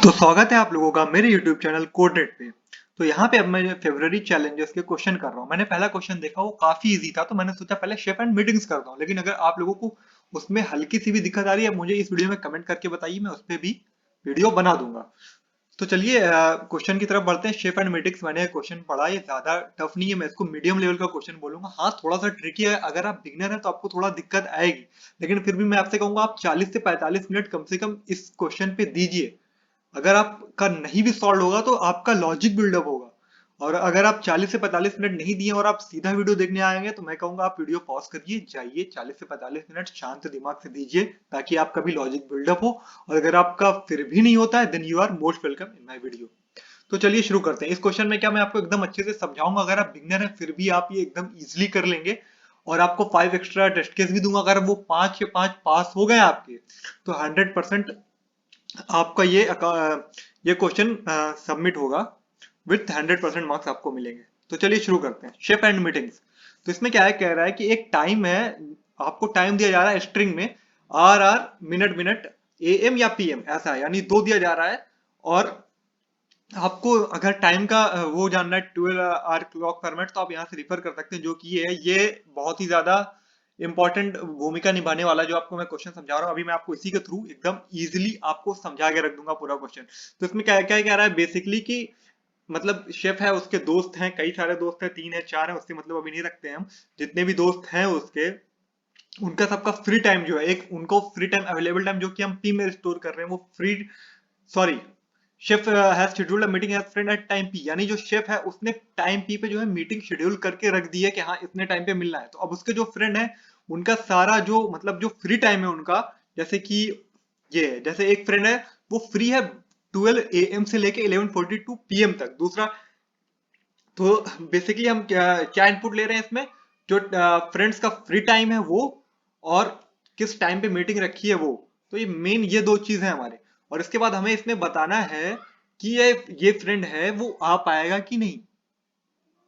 तो स्वागत है आप लोगों का मेरे YouTube चैनल कोडेड पे। तो यहाँ पे अब मैं फेब्रुअरी चैलेंजेस के क्वेश्चन कर रहा हूँ। मैंने पहला क्वेश्चन देखा, वो काफी इजी था, तो मैंने सोचा पहले शेफ एंड मीटिंग्स करता हूँ। लेकिन अगर आप लोगों को उसमें हल्की सी भी दिक्कत आ रही है, मुझे इस वीडियो में कमेंट करके बताइए, मैं उस पर भी वीडियो बना दूंगा। तो चलिए क्वेश्चन की तरफ बढ़ते हैं। शेप एंड मैट्रिक्स मैंने क्वेश्चन पढ़ा, ये ज्यादा टफ नहीं है, मैं इसको मीडियम लेवल का क्वेश्चन बोलूंगा। हाँ, थोड़ा सा ट्रिकी है, अगर आप बिगनर हैं तो आपको थोड़ा दिक्कत आएगी, लेकिन फिर भी मैं आपसे कहूंगा आप 40 से 45 मिनट कम से कम इस क्वेश्चन पे दीजिए। अगर आपका नहीं भी सॉल्व होगा तो आपका लॉजिक बिल्डअप होगा। और अगर आप 40 से 45 मिनट नहीं दिए और आप सीधा वीडियो देखने आएंगे, तो मैं कहूंगा आप वीडियो पॉज करिए, जाइए 40 से 45 मिनट शांत दिमाग से दीजिए, ताकि आपका भी लॉजिक बिल्डअप हो। और अगर आपका फिर भी नहीं होता है, then you are most welcome in my video. तो चलिए शुरू करते हैं। इस क्वेश्चन में क्या मैं आपको एकदम अच्छे से समझाऊंगा, अगर आप बिगनर हैं फिर भी आप ये एकदम इजिली कर लेंगे। और आपको 5 एक्स्ट्रा टेस्ट केस भी दूंगा, अगर वो 5 के 5 पास हो गए आपके, तो 100% आपका ये क्वेश्चन सबमिट होगा, विथ 100% मार्क्स आपको मिलेंगे। तो चलिए शुरू करते हैं। Ship and meetings. तो इसमें क्या है, कह रहा है कि एक टाइम है, आपको टाइम दिया जा रहा है स्ट्रिंग में, R R minute minute, A M या पी एम, ऐसा है, यानी दो दिया जा रहा है। और आपको अगर टाइम का वो जानना है, 12 आवर क्लॉक फॉर्मेट, तो आप यहाँ से रिफर कर सकते हैं, जो कि ये बहुत ही ज्यादा इंपॉर्टेंट भूमिका निभाने वाला जो आपको मैं क्वेश्चन समझा रहा हूँ। अभी मैं आपको इसी के थ्रू एकदम इजीली आपको समझा के रख दूंगा पूरा क्वेश्चन। तो इसमें क्या क्या कह रहा है बेसिकली कि मतलब शेफ है, उसके दोस्त हैं, कई सारे दोस्त हैं, 3 है 4 है, उससे मतलब अभी नहीं रखते हैं हम। जितने भी दोस्त हैं उसके, उनका सबका फ्री टाइम जो है, एक उनको फ्री टाइम अवेलेबल टाइम जो कि हम पी में स्टोर कर रहे हैं, वो free, sorry, chef has scheduled a meeting as friend at time P, यानी जो शेफ है उसने टाइम पी पे जो है मीटिंग शेड्यूल करके रख दी है कि हाँ इतने टाइम पे मिलना है। तो अब उसके जो फ्रेंड है, उनका सारा जो मतलब जो फ्री टाइम है उनका, जैसे कि ये है, जैसे एक फ्रेंड है वो फ्री है 12 AM से लेके 11:42 PM तक। दूसरा, तो बेसिकली हम क्या क्या इनपुट ले रहे हैं इसमें, जो फ्रेंड्स का फ्री टाइम है वो, और किस टाइम पे मीटिंग रखी है वो। तो ये दो चीज है हमारे। और इसके बाद हमें इसमें बताना है कि ये फ्रेंड है वो आ पाएगा कि नहीं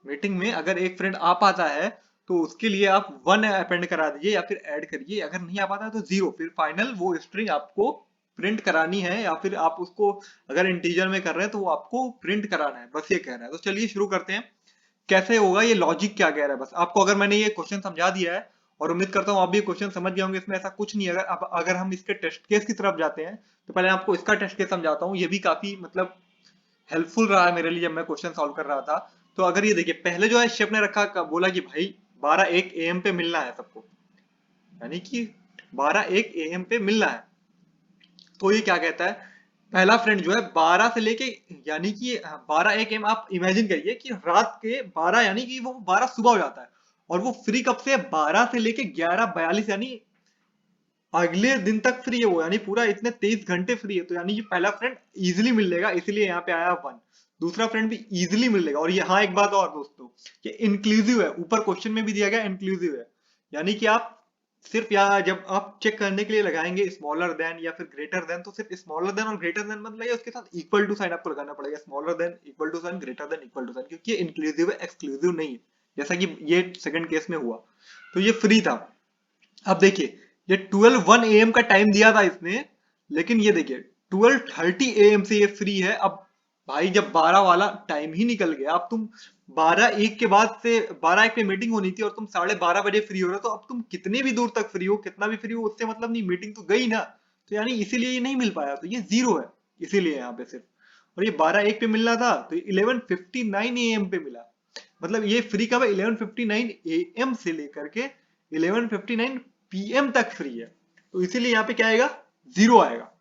मीटिंग में। अगर एक फ्रेंड आ पाता है तो उसके लिए आप 1 अपेंड करा दीजिए या फिर ऐड करिए, अगर नहीं आ पाता है तो 0, फिर फाइनल वो स्ट्रिंग आपको प्रिंट करानी है, या फिर आप उसको अगर इंटीजर में कर रहे हैं तो वो आपको प्रिंट कराना है, बस ये कह रहा है। तो चलिए शुरू करते हैं। कैसे होगा, ये लॉजिक क्या कह रहा है, बस आपको अगर मैंने ये क्वेश्चन समझा दिया है, और उम्मीद करता हूँ आप भी क्वेश्चन समझ गए होंगे, इसमें ऐसा कुछ नहीं है। अगर हम इसके टेस्ट केस की तरफ जाते हैं, तो पहले आपको इसका टेस्ट केस समझाता हूँ। ये भी काफी मतलब हेल्पफुल रहा है मेरे लिए जब मैं क्वेश्चन सॉल्व कर रहा था। तो अगर ये देखिए, पहले जो है शेफ ने रखा, बोला कि भाई 12:01 AM पे मिलना है सबको, यानी कि 12:01 AM पे मिलना है। तो ये क्या कहता है, पहला फ्रेंड जो है 12 से लेके, यानी कि 12:01 AM, आप इमेजिन करिए कि रात के 12, यानी कि वो 12 सुबह हो जाता है। और वो फ्री कब से, 12 से लेके 11:42, यानी अगले दिन तक फ्री है वो, यानी पूरा इतने 23 घंटे फ्री है। तो यानी कि पहला फ्रेंड इजिली मिल लेगा, इसीलिए यहाँ पे आया 1। दूसरा फ्रेंड भी इजिली मिल लेगा। और यहाँ एक बात और दोस्तों, ये इंक्लूसिव है, ऊपर क्वेश्चन में भी दिया गया इंक्लूसिव है, यानी कि आप सिर्फ यहाँ जब आप चेक करने के लिए लगाएंगे स्मॉलर देन या फिर ग्रेटर देन, तो सिर्फ स्मॉलर देन और ग्रेटर देन मत लगाइए, उसके साथ इक्वल टू साइन आपको लगाना पड़ेगा, smaller than, equal to sign, greater than, equal to sign, क्योंकि ये इंक्लूसिव है, एक्सक्लूसिव नहीं है, जैसा कि ये सेकंड केस में हुआ। तो ये फ्री था। अब देखिए, ये 12:01 AM का टाइम दिया था इसने, लेकिन ये देखिए 12:30 AM से ये फ्री है। अब भाई जब 12 वाला टाइम ही निकल गया, अब तुम 12:01 के बाद से, 12:01 पे मीटिंग होनी थी और तुम 12:30 बजे फ्री हो रहे हो, तो अब तुम कितने भी दूर तक फ्री हो, कितना भी फ्री हो, उससे मतलब नहीं, मीटिंग तो गई ना। तो यानी इसीलिए ये नहीं मिल पाया, तो ये 0 है, इसीलिए यहाँ पे सिर्फ। और ये 12:01 पे मिलना था तो 11:59 AM पे मिला। मतलब ये फ्री कब है, 11:59 AM से लेकर के 11:59 PM तक फ्री है। तो इसीलिए यहाँ पे क्या आएगा, 0 आएगा।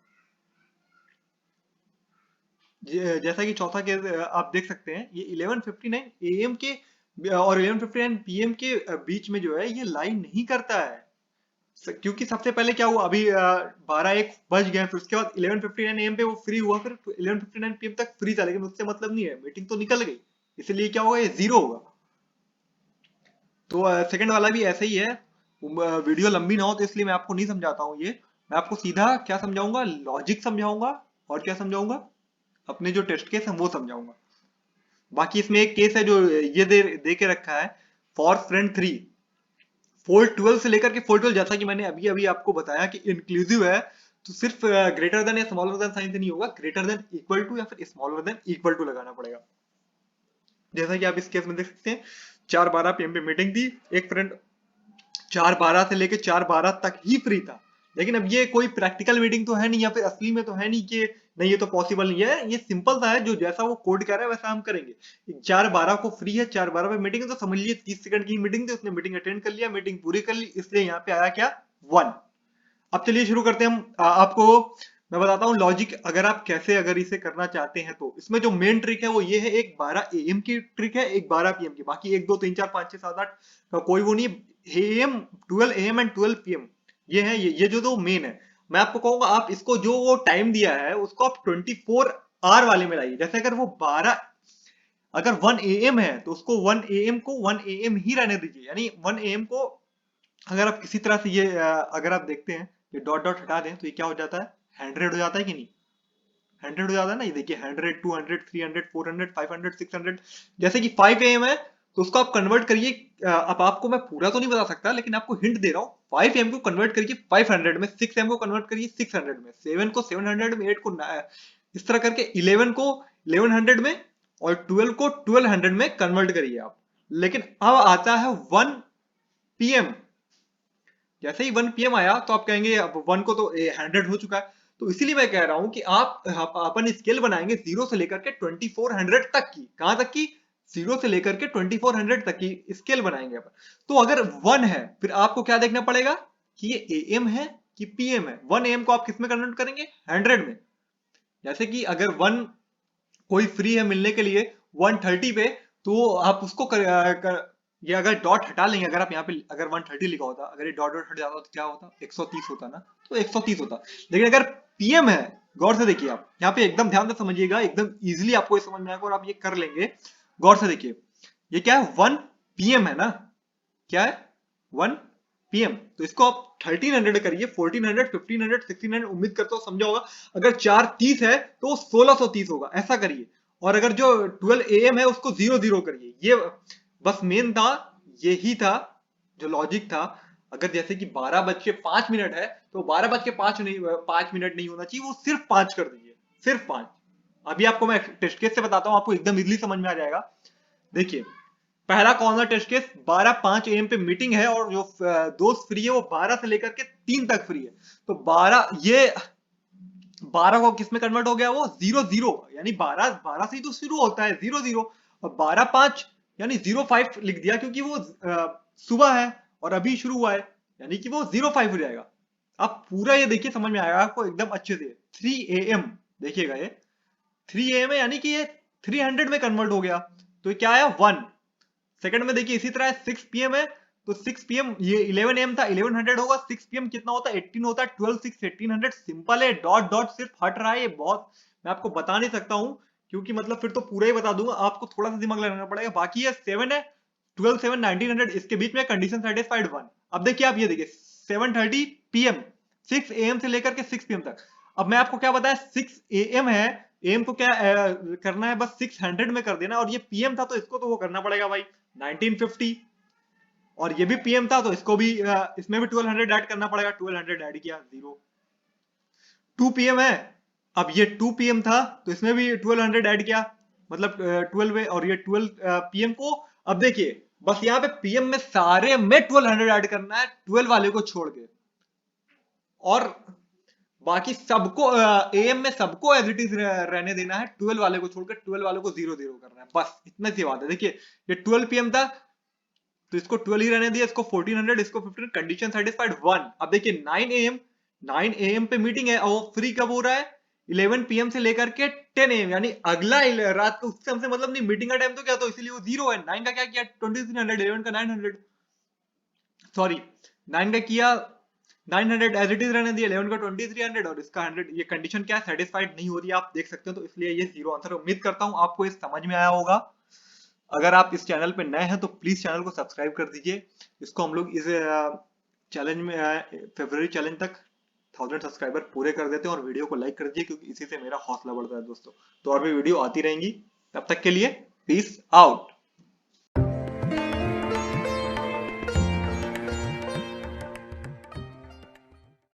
जैसा कि चौथा केस आप देख सकते हैं, ये 11:59 AM के और 11:59 PM के बीच में जो है ये लाइन नहीं करता है। क्योंकि सबसे पहले क्या हुआ, अभी 12:01 बज गए, फिर उसके बाद 11:59 AM पे वो फ्री हुआ, फिर 11:59 PM तक फ्री था, लेकिन उससे मतलब नहीं है, मीटिंग तो निकल गई, इसलिए क्या होगा, ये 0 होगा। तो सेकंड वाला भी ऐसा ही है। वीडियो लंबी ना हो तो इसलिए मैं आपको नहीं समझाता हूँ ये, मैं आपको सीधा क्या समझाऊंगा, लॉजिक समझाऊंगा, और क्या समझाऊंगा, अपने जो टेस्ट केस है वो समझाऊंगा। बाकी इसमें एक केस है जो ये दे के रखा है, फॉर फ्रेंड 3, 412 से लेकर के 412, जैसा कि मैंने अभी अभी आपको बताया कि इंक्लूसिव है, तो सिर्फ ग्रेटर देन या स्मॉलर देन साइन से नहीं होगा, ग्रेटर देन इक्वल टू या फिर स्मॉलर देन इक्वल टू लगाना पड़ेगा। जैसा कि आप इस केस में देख सकते हैं 4:12 PM पे मीटिंग थी, एक फ्रेंड 4:12 से लेके 4:12 तक ही फ्री था, लेकिन अब ये कोई प्रैक्टिकल मीटिंग तो है नहीं या फिर असली में तो है नहीं कि नहीं ये तो पॉसिबल नहीं है, ये सिंपल सा है, जो जैसा वो कोड कह रहा है वैसा हम करेंगे। 4:12 को फ्री है, 4:12 पे मीटिंग है, तो समझ लीजिए 30 सेकंड की मीटिंग थी, उसने मीटिंग अटेंड कर लिया, मीटिंग पूरी कर ली, इसलिए यहाँ पे आया क्या 1। अब चलिए शुरू करते हैं हम। आपको मैं बताता हूँ लॉजिक, अगर आप कैसे अगर इसे करना चाहते हैं तो इसमें जो मेन ट्रिक है वो ये है, एक 12 AM की ट्रिक है, एक 12 PM की, बाकी 1 2 3 4 5 6 7 8 का कोई वो नहीं। AM 12 AM एंड 12 PM ये है, ये जो दो मेन है। मैं आपको कहूंगा आप इसको जो वो टाइम दिया है उसको आप 24 आवर वाले में लाइए। जैसे अगर वो 12 अगर 1 AM है तो उसको 1 AM को 1 AM ही रहने दीजिए, यानी 1 AM को अगर आप किसी तरह से ये अगर आप देखते हैं ये डॉट डॉट हटा दें तो ये क्या हो जाता है 100 हो जाता है कि नहीं, 100 हो जाता है ना। ये देखिए 100 200 300 400 500 600, जैसे कि 5 AM है तो उसको आप कन्वर्ट करिए। अब आपको मैं पूरा तो नहीं बता सकता लेकिन आपको हिंट दे रहा हूँ, 5 AM को कन्वर्ट करिए 500 में, 6 AM को कन्वर्ट करिए 600 में, 7 को 700 में, 8 को इस तरह करके 11 को 1100 में और 12 को 1200 में कन्वर्ट करिए आप। लेकिन अब आता है 1 PM, जैसे ही 1 PM आया तो आप कहेंगे अब 1 को तो 100 हो चुका है, तो इसीलिए मैं कह रहा हूं कि आप अपन स्केल बनाएंगे 0 से लेकर के 2400 तक की, कहां तक की 0 से लेकर के 2400 तक की स्केल बनाएंगे अपन। तो अगर 1 है फिर आपको क्या देखना पड़ेगा कि ये AM है कि PM है। 1 AM को आप किस में कन्वर्ट करेंगे 100 में। जैसे कि अगर 1 कोई फ्री है मिलने के लिए 130 पे, तो आप उसको ये अगर डॉट हटा लेंगे, अगर आप यहाँ पे अगर 130 लिखा होता, अगर ये डॉट डॉट हट जाता तो क्या होता 130 होता ना, तो 130 होता। लेकिन अगर PM है, गौर से देखिए आप यहाँ पे एकदम ध्यान से समझिएगा, एकदम इजीली आपको ये समझ में आएगा और आप ये कर लेंगे। गौर से देखिए ये क्या है 1 PM है ना, क्या है 1 PM, तो इसको आप 1300 करिए, 1400 1500 1600, उम्मीद करता हूँ समझा होगा। अगर 430 है तो 1630 होगा, ऐसा करिए। और अगर जो 12 AM है उसको 00 करिए। ये बस मेन था, यही था जो लॉजिक था। अगर जैसे कि 12:05 है तो 12:05 नहीं, 5 मिनट नहीं होना चाहिए, वो सिर्फ 5 कर दीजिए, सिर्फ 5। अभी आपको मैं टेस्ट केस से बताता हूँ, आपको एकदम इजीली समझ में आ जाएगा। देखिए पहला कौन सा टेस्ट केस, 12:05 AM पे मीटिंग है और जो दोस्त फ्री है वो 12 से लेकर के 3 तक फ्री है। तो 12 को किस में कन्वर्ट हो गया, वो 00, यानी 12 से ही तो शुरू होता है 00, और 12:05 यानी 05 लिख दिया क्योंकि वो सुबह है और अभी शुरू हुआ है, यानी कि वो 05 हो जाएगा। आप पूरा ये देखिए समझ में आएगा आपको एकदम अच्छे से। 3 AM देखिएगा, ये 3 AM है यानी कि ये 300 में कन्वर्ट हो गया, तो क्या आया 1 सेकंड में। देखिए इसी तरह 6 PM है तो 6 PM, ये 11 AM था 1100 होगा, 6 PM कितना होता है 18 होता है, 12 6 1800, सिंपल है। डॉट डॉट सिर्फ हट रहा है, ये बहुत मैं आपको बता नहीं सकता हूं क्योंकि मतलब फिर तो पूरा ही बता दूंगा, आपको थोड़ा सा दिमाग लगाना पड़ेगा। बाकी ये 7 है 12 7 1900, इसके बीच में कंडीशन सेटिस्फाइड 1। अब देखिए आप ये देखिए 7:30 PM, 6 AM से लेकर के 6 PM तक। अब मैं आपको क्या बताया 6 AM है, AM को क्या करना है बस 600 में कर देना, और ये PM था तो इसको तो वो करना पड़ेगा भाई 1950, और ये भी PM था तो इसको भी इसमें भी 1200 ऐड करना पड़ेगा, 1200 ऐड किया 0। 2 PM है, अब ये 2 PM था तो इसमें भी 1200 ऐड किया, मतलब 12 और ये 12 PM को। अब देखिए बस यहाँ पे PM में सारे में 1200 ऐड करना है 12 वाले को छोड़ के, और बाकी सबको AM में सबको एज इट इज रहने देना है, 12 वाले को छोड़कर 12 वाले को 0 0 करना है, बस इतनी सी बात है। देखिए ये 12 PM था तो इसको 12 ही रहने दिया, इसको 1400, इसको 15, कंडीशन सेटिस्फाइड 1। अब देखिए 9 AM पे मीटिंग है और वो फ्री कब हो रहा है 11 PM से लेकर के 10 AM, यानी अगला रात को, उससे हमसे मतलब नहीं, मीटिंग का टाइम तो क्या, तो इसीलिए वो 0 है। 9 का क्या किया 2300, 11 का 900, सॉरी 9 का किया 900 एज इट इज रहने दिया, 11 का 2300 और इसका 100। ये कंडीशन क्या है सेटिस्फाइड नहीं हो रही है, आप देख सकते हो, तो इसलिए ये 0 आंसर। उम्मीद करता हूं आपको ये समझ में आया होगा। अगर आप इस चैनल पे नए हैं तो प्लीज चैनल को सब्सक्राइब कर दीजिए। इसको हम लोग इस चैलेंज में फरवरी चैलेंज तक 1000 सब्सक्राइबर पूरे कर देते हैं, और वीडियो को लाइक कर दीजिए क्योंकि इसी से मेरा हौसला बढ़ता है दोस्तों। तो और भी वीडियो आती रहेंगी, तब तक के लिए पीस आउट।